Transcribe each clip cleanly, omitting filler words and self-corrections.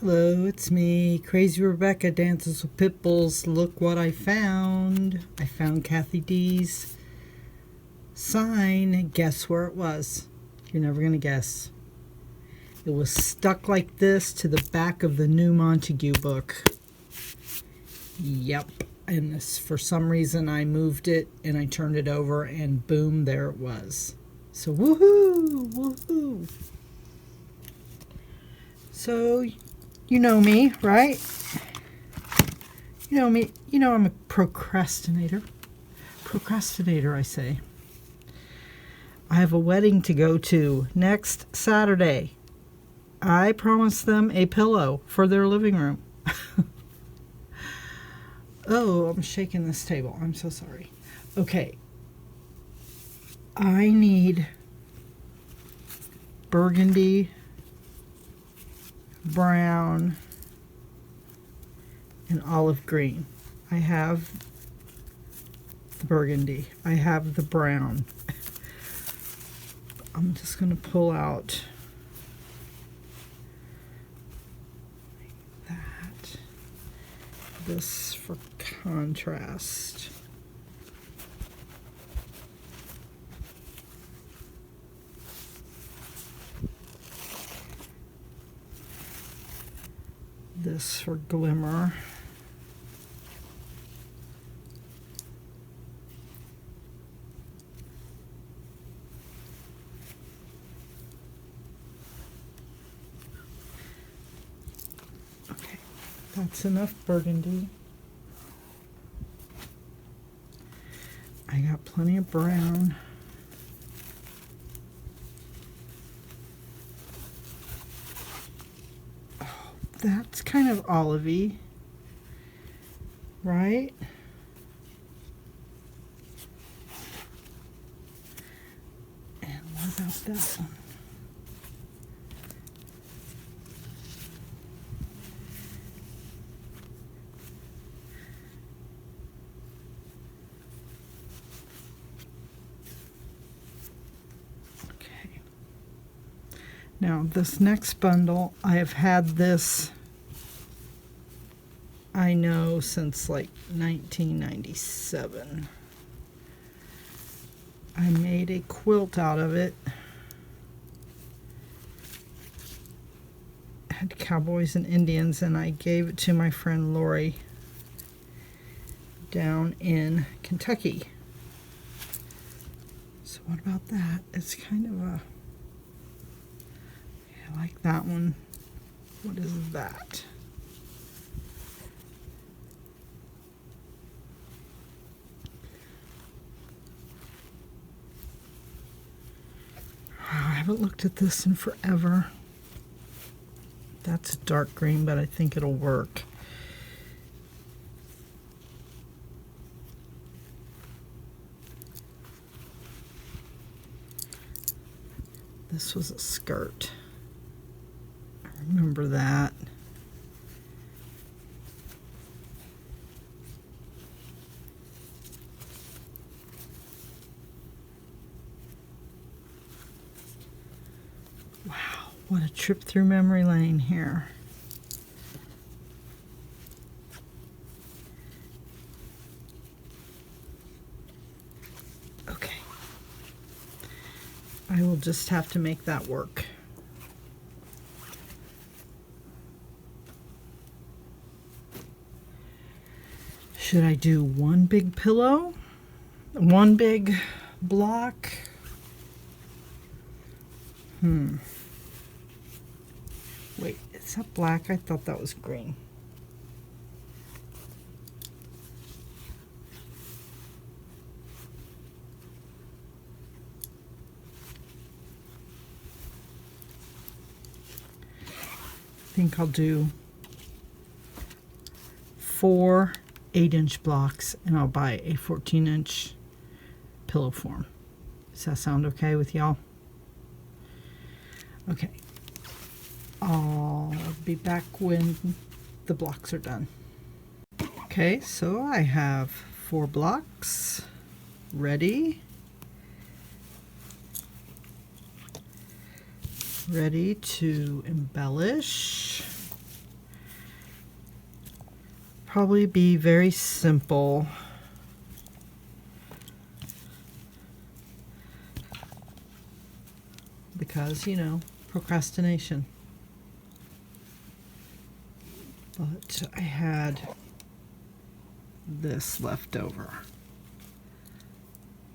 Hello, it's me, Crazy Rebecca, Dances with Pitbulls. Look what I found. I found Kathy D's sign. Guess where it was? You're never going to guess. It was stuck like this to the back of the new Montague book. Yep. And this, for some reason, I moved it and I turned it over and boom, there it was. So woohoo! Woohoo! So, you know me, right? You know me. You know I'm a procrastinator. Procrastinator, I say. I have a wedding to go to next Saturday. I promised them a pillow for their living room. Oh, I'm shaking this table. I'm so sorry. Okay. I need burgundy, brown, and olive green. I have the burgundy. I have the brown. I'm just going to pull out that. This for contrast. This for glimmer. Okay, that's enough burgundy. I got plenty of brown. That's kind of olivey, right? And what about that one? Okay. Now this next bundle, I have had this, I know, since like 1997. I made a quilt out of it. Had cowboys and Indians, and I gave it to my friend Lori down in Kentucky. So what about that? It's kind of a, I like that one. What is that? I haven't looked at this in forever. That's a dark green, but I think it'll work. This was a skirt. I remember that. Wow, what a trip through memory lane here. Okay. I will just have to make that work. Should I do one big pillow? One big block? Wait, is that black? I thought that was green. I think I'll do 4 8-inch blocks, and I'll buy a 14-inch pillow form. Does that sound okay with y'all? Okay. I'll be back when the blocks are done. Okay, so I have 4 blocks ready. Ready to embellish. probably be very simple. Because, you know, procrastination. But I had this left over.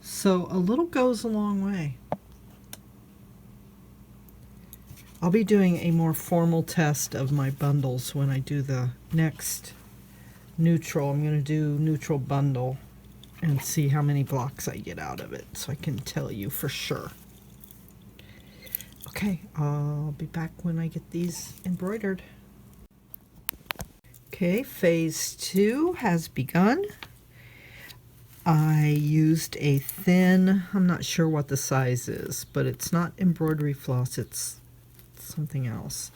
So a little goes a long way. I'll be doing a more formal test of my bundles when I do the next neutral. I'm going to do neutral bundle and see how many blocks I get out of it so I can tell you for sure. Okay, I'll be back when I get these embroidered. Okay, phase 2 has begun. I used a thin, I'm not sure what the size is, but it's not embroidery floss, it's something else.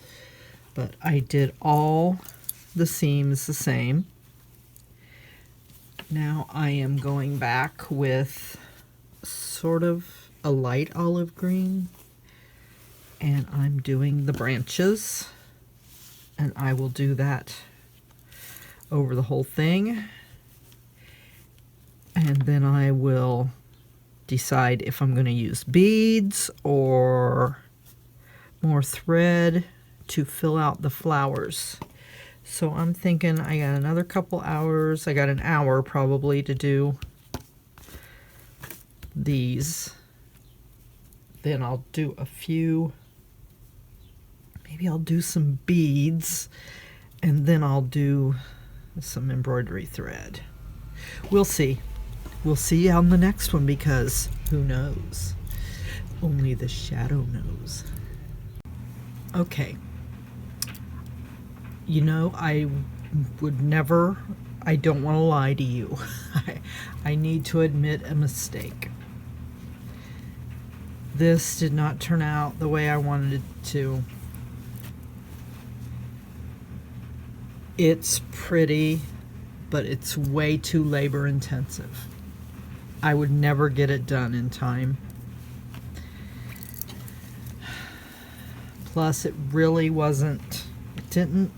But I did all the seams the same. Now I am going back with sort of a light olive green, and I'm doing the branches, and I will do that over the whole thing, and then I will decide if I'm going to use beads or more thread to fill out the flowers. So I'm thinking I got another couple hours. I got an hour probably to do these. Then I'll do a few, maybe I'll do some beads, and then I'll do some embroidery thread. We'll see. We'll see on the next one, because who knows? Only the shadow knows. Okay. You know, I would never, I don't want to lie to you. I need to admit a mistake. This did not turn out the way I wanted it to. It's pretty, but it's way too labor intensive. I would never get it done in time. Plus, it really wasn't, it didn't,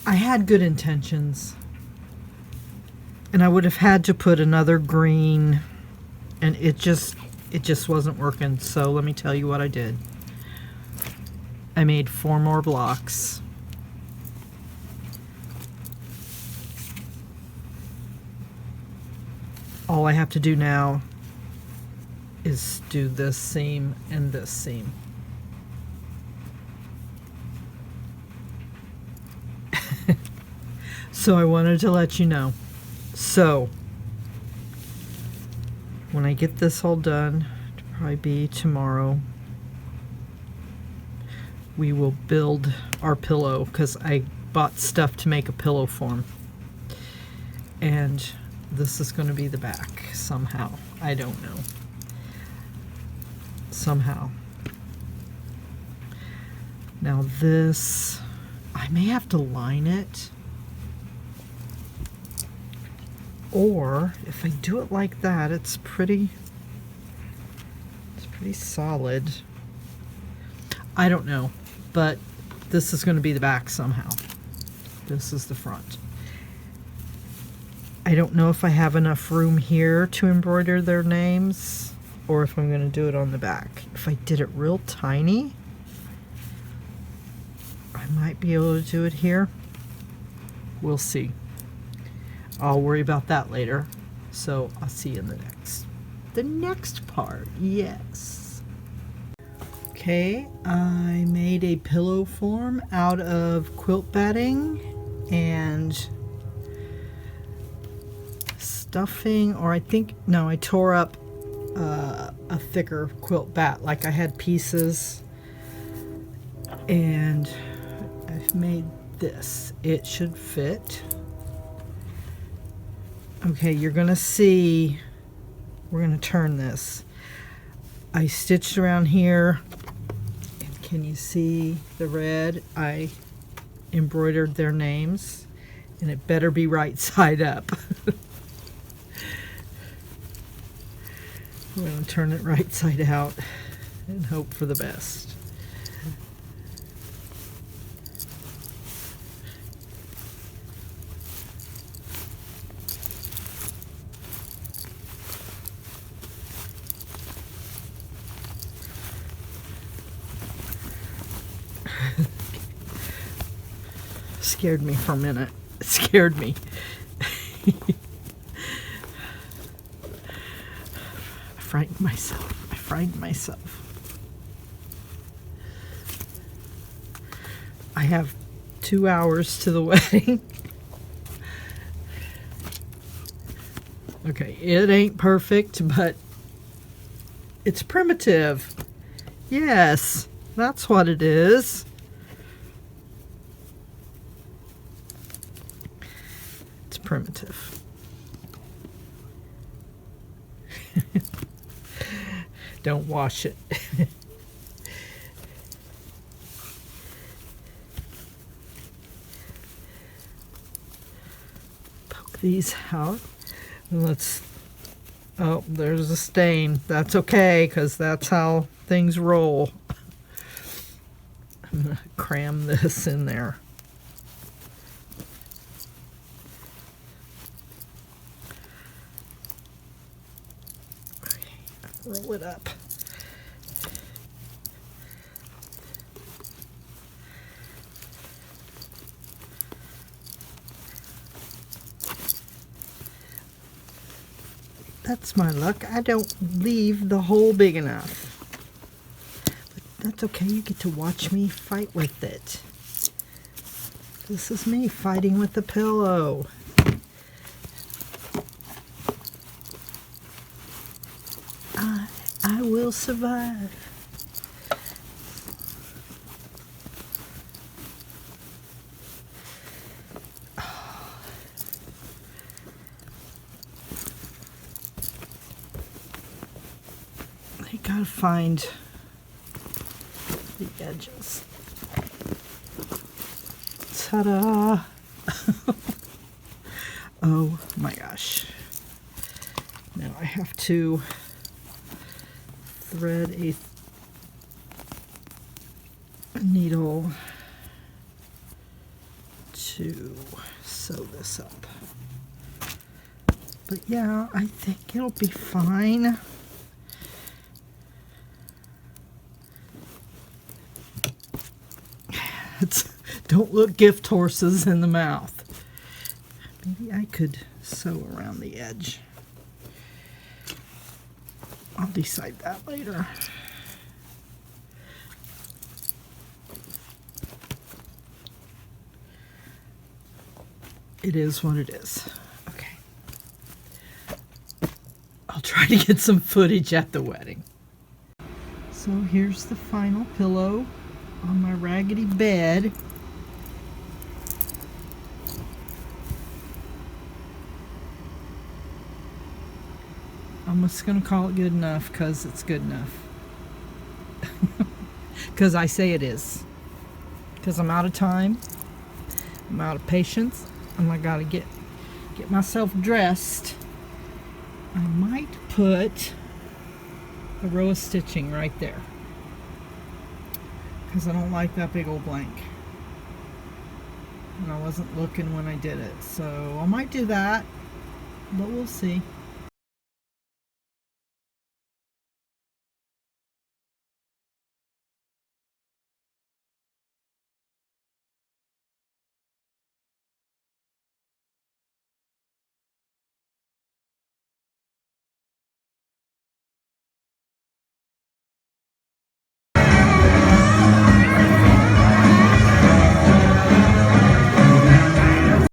I had good intentions. And I would have had to put another green, and it just wasn't working. So let me tell you what I did. I made 4 more blocks. All I have to do now is do this seam and this seam. So I wanted to let you know. So when I get this all done, it'll probably be tomorrow, we will build our pillow, because I bought stuff to make a pillow form. And this is going to be the back somehow. I don't know. Somehow. Now this, I may have to line it. Or if I do it like that, it's pretty solid. I don't know, but this is going to be the back somehow. This is the front. I don't know if I have enough room here to embroider their names, or if I'm going to do it on the back. If I did it real tiny, I might be able to do it here. We'll see. I'll worry about that later. So I'll see you in the next part. Yes. Okay, I made a pillow form out of quilt batting and stuffing, or I think, no, I tore up a thicker quilt bat. Like I had pieces, and I've made this. It should fit. Okay, you're gonna see, we're gonna turn this. I stitched around here, and can you see the red? I embroidered their names, and it better be right side up. We're gonna turn it right side out and hope for the best. scared me for a minute. It scared me. I frightened myself. I frightened myself. I have 2 hours to the wedding. Okay, it ain't perfect, but it's primitive. Yes, that's what it is. It's primitive. Don't wash it. Poke these out. And let's, oh, there's a stain. That's okay, because that's how things roll. I'm going to cram this in there. Okay, roll it up. That's my luck. I don't leave the hole big enough. But that's okay. You get to watch me fight with it. This is me fighting with the pillow. I will survive. You gotta find the edges. Ta-da! Oh my gosh. Now I have to thread a needle to sew this up. But yeah, I think it'll be fine. Don't look gift horses in the mouth. Maybe I could sew around the edge. I'll decide that later. It is what it is. Okay. I'll try to get some footage at the wedding. So here's the final pillow on my raggedy bed. I'm just going to call it good enough because it's good enough. Because I say it is. Because I'm out of time. I'm out of patience. And I got to get myself dressed. I might put a row of stitching right there. Because I don't like that big old blank. And I wasn't looking when I did it. So I might do that. But we'll see.